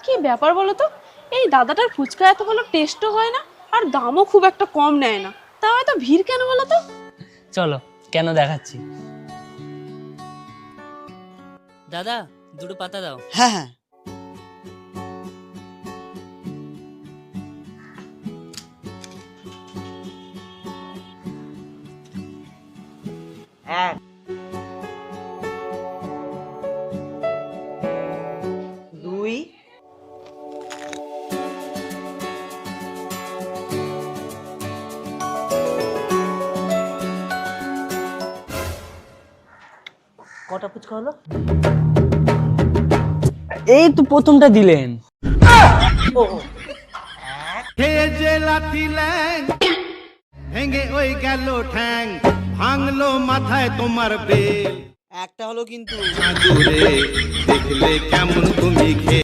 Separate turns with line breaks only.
কি ব্যাপার বলো তো, এই দাদাটার ফুচকা এত ভালো টেস্টও হয় না, আর দামও খুব একটা কম নেয় না, তাও এত ভিড় কেন বলো তো?
চলো, কেন দেখাচ্ছি। দাদা, দুটো পাতা দাও।
হ্যাঁ হ্যাঁ। এক, দুই, কটা ফুচকা হলো?
এই তো প্রথমটা দিলেন।
যে লাথি ল্যাং ভেঙে ওই গেল ঠ্যাং, ভাঙলো মাথায় তোমার বেল।
একটা হলো কিন্তু।
দূরে দেখলে কেমন তুমি